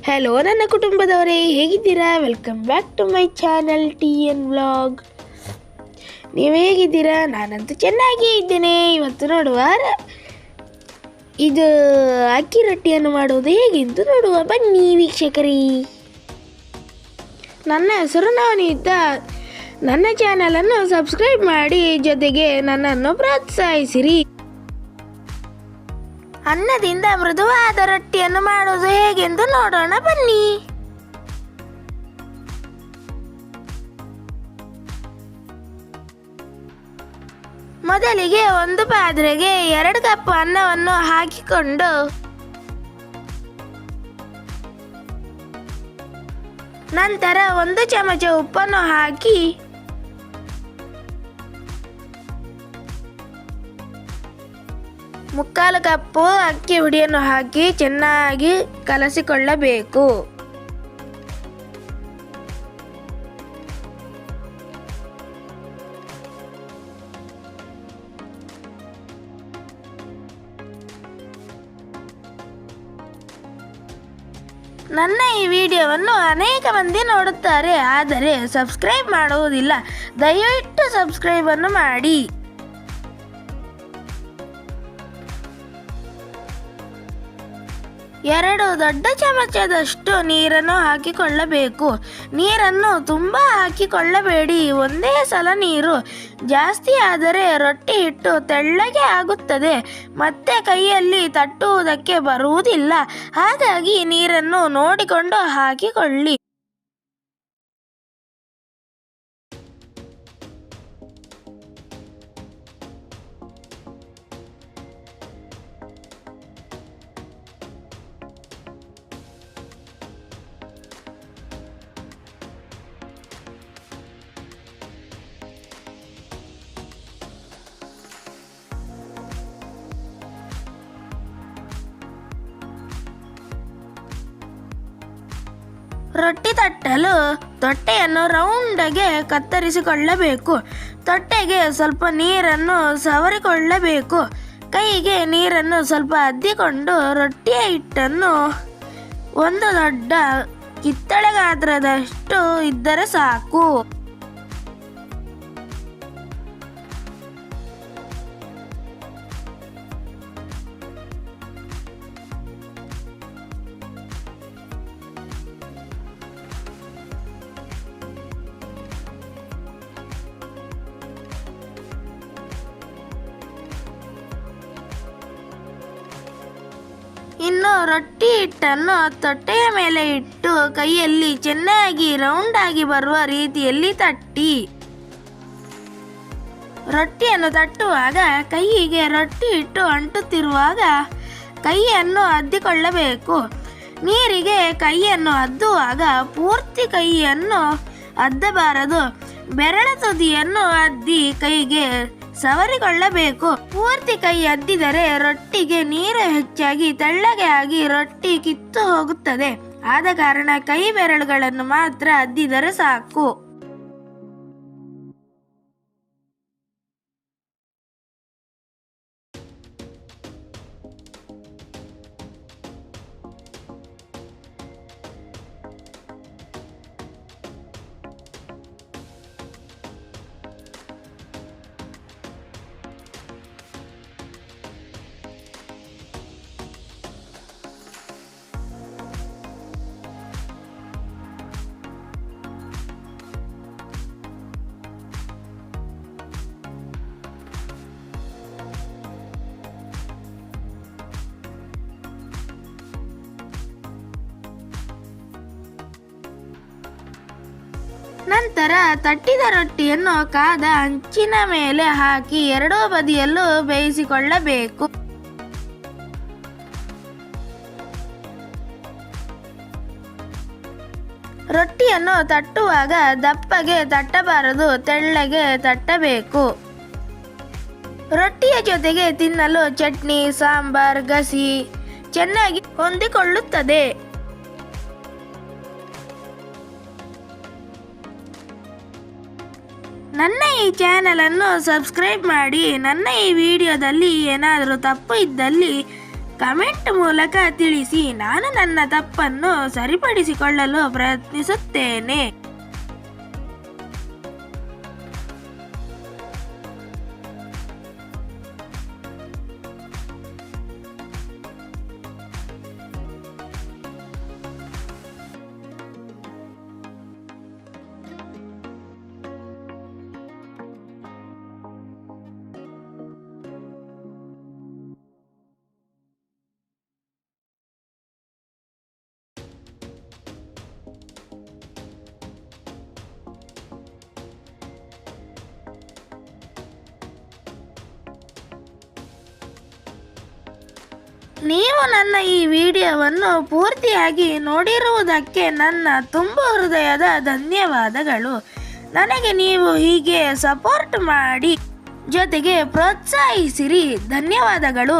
Hello ನನ್ನ ಕುಟುಂಬದವರೇ, ಹೇಗಿದ್ದೀರಾ? Welcome back to my channel TN vlog. ನೀವು ಹೇಗಿದ್ದೀರಾ? ನಾನಂತೂ ಚೆನ್ನಾಗಿ ಇದ್ದೇನೆ. ಇವತ್ತು ನೋಡುವ ಇದು ಅಕ್ಕಿ ರೊಟ್ಟಿಯನ್ನು ಮಾಡುವುದು ಹೇಗೆಂದು ನೋಡುವ ಬನ್ನಿ ವೀಕ್ಷಕರೇ. ನನ್ನ ಹೆಸರು ನವನೀತ. ನನ್ನ ಚಾನಲನ್ನು ಸಬ್ಸ್ಕ್ರೈಬ್ ಮಾಡಿ, ಜೊತೆಗೆ ನನ್ನನ್ನು ಪ್ರೋತ್ಸಾಹಿಸಿರಿ. ಅನ್ನದಿಂದ ಮೃದುವಾದ ರೊಟ್ಟಿಯನ್ನು ಮಾಡುವುದು ಹೇಗೆಂದು ನೋಡೋಣ ಬನ್ನಿ. ಮೊದಲಿಗೆ ಒಂದು ಪಾತ್ರೆಗೆ 2 ಕಪ್ ಅನ್ನವನ್ನು ಹಾಕಿಕೊಂಡು ನಂತರ 1 ಚಮಚ ಉಪ್ಪನ್ನು ಹಾಕಿ ಮುಕ್ಕಾಲು ಕಪ್ಪು ಅಕ್ಕಿ ಹುಡಿಯನ್ನು ಹಾಕಿ ಚೆನ್ನಾಗಿ ಕಲಸಿಕೊಳ್ಳಬೇಕು. ನನ್ನ ಈ ವಿಡಿಯೋವನ್ನು ಅನೇಕ ಮಂದಿ ನೋಡುತ್ತಾರೆ, ಆದರೆ ಸಬ್ಸ್ಕ್ರೈಬ್ ಮಾಡುವುದಿಲ್ಲ. ದಯವಿಟ್ಟು ಸಬ್ಸ್ಕ್ರೈಬ್ ಅನ್ನು ಮಾಡಿ. ಎರಡು ದೊಡ್ಡ ಚಮಚದಷ್ಟು ನೀರನ್ನು ಹಾಕಿಕೊಳ್ಳಬೇಕು. ನೀರನ್ನು ತುಂಬ ಹಾಕಿಕೊಳ್ಳಬೇಡಿ, ಒಂದೇ ಸಲ ನೀರು. ಜಾಸ್ತಿ ಆದರೆ ರೊಟ್ಟಿ ಹಿಟ್ಟು ತೆಳ್ಳಗೆ ಆಗುತ್ತದೆ, ಮತ್ತೆ ಕೈಯಲ್ಲಿ ತಟ್ಟುವುದಕ್ಕೆ ಬರುವುದಿಲ್ಲ. ಹಾಗಾಗಿ ನೀರನ್ನು ನೋಡಿಕೊಂಡು ಹಾಕಿಕೊಳ್ಳಿ. ರೊಟ್ಟಿ ತಟ್ಟಲು ತೊಟ್ಟೆಯನ್ನು ರೌಂಡಗೆ ಕತ್ತರಿಸಿಕೊಳ್ಳಬೇಕು. ತೊಟ್ಟೆಗೆ ಸ್ವಲ್ಪ ನೀರನ್ನು ಸವರಿಕೊಳ್ಳಬೇಕು. ಕೈಗೆ ನೀರನ್ನು ಸ್ವಲ್ಪ ಅದ್ದಿಕೊಂಡು ರೊಟ್ಟಿಯ ಹಿಟ್ಟನ್ನು ಒಂದು ದೊಡ್ಡ ಕಿತ್ತಳೆ ಗಾತ್ರದಷ್ಟು ಇದ್ದರೆ ಸಾಕು. ಇನ್ನು ರೊಟ್ಟಿ ಹಿಟ್ಟನ್ನು ತೊಟ್ಟೆಯ ಮೇಲೆ ಇಟ್ಟು ಕೈಯಲ್ಲಿ ಚೆನ್ನಾಗಿ ರೌಂಡ್ ಆಗಿ ಬರುವ ರೀತಿಯಲ್ಲಿ ತಟ್ಟಿ. ರೊಟ್ಟಿಯನ್ನು ತಟ್ಟುವಾಗ ಕೈಯಿಗೆ ರೊಟ್ಟಿ ಹಿಟ್ಟು ಅಂಟುತ್ತಿರುವಾಗ ಕೈಯನ್ನು ಅದ್ದಿಕೊಳ್ಳಬೇಕು. ನೀರಿಗೆ ಕೈಯನ್ನು ಅದ್ದುವಾಗ ಪೂರ್ತಿ ಕೈಯನ್ನು ಅದ್ದಬಾರದು. ಬೆರಳ ತುದಿಯನ್ನು ಅದ್ದಿ ಕೈಗೆ ಸವರಿಕೊಳ್ಳಬೇಕು. ಪೂರ್ತಿ ಕೈ ಅದ್ದಿದರೆ ರೊಟ್ಟಿಗೆ ನೀರು ಹೆಚ್ಚಾಗಿ ತೆಳ್ಳಗೆ ಆಗಿ ರೊಟ್ಟಿ ಕಿತ್ತು ಹೋಗುತ್ತದೆ. ಆದ ಕಾರಣ ಕೈ ಬೆರಳುಗಳನ್ನು ಮಾತ್ರ ಅದ್ದಿದರೆ ಸಾಕು. ನಂತರ ತಟ್ಟಿದ ರೊಟ್ಟಿಯನ್ನು ಕಾದ ಹಂಚಿನ ಮೇಲೆ ಹಾಕಿ ಎರಡೂ ಬದಿಯಲ್ಲೂ ಬೇಯಿಸಿಕೊಳ್ಳಬೇಕು. ರೊಟ್ಟಿಯನ್ನು ತಟ್ಟುವಾಗ ದಪ್ಪಗೆ ತಟ್ಟಬಾರದು, ತೆಳ್ಳಗೆ ತಟ್ಟಬೇಕು. ರೊಟ್ಟಿಯ ಜೊತೆಗೆ ತಿನ್ನಲು ಚಟ್ನಿ, ಸಾಂಬಾರ್, ಗಸಿ ಚೆನ್ನಾಗಿ ಹೊಂದಿಕೊಳ್ಳುತ್ತದೆ. ನನ್ನ ಈ ಚಾನಲನ್ನು ಸಬ್ಸ್ಕ್ರೈಬ್ ಮಾಡಿ. ನನ್ನ ಈ ವಿಡಿಯೋದಲ್ಲಿ ಏನಾದರೂ ತಪ್ಪು ಇದ್ದಲ್ಲಿ ಕಮೆಂಟ್ ಮೂಲಕ ತಿಳಿಸಿ. ನಾನು ನನ್ನ ತಪ್ಪನ್ನು ಸರಿಪಡಿಸಿಕೊಳ್ಳಲು ಪ್ರಯತ್ನಿಸುತ್ತೇನೆ. ನೀವು ನನ್ನ ಈ ವಿಡಿಯೋವನ್ನು ಪೂರ್ತಿಯಾಗಿ ನೋಡಿರುವುದಕ್ಕೆ ನನ್ನ ತುಂಬ ಹೃದಯದ ಧನ್ಯವಾದಗಳು. ನನಗೆ ನೀವು ಹೀಗೆ ಸಪೋರ್ಟ್ ಮಾಡಿ ಜೊತೆಗೆ ಪ್ರೋತ್ಸಾಹಿಸಿರಿ. ಧನ್ಯವಾದಗಳು.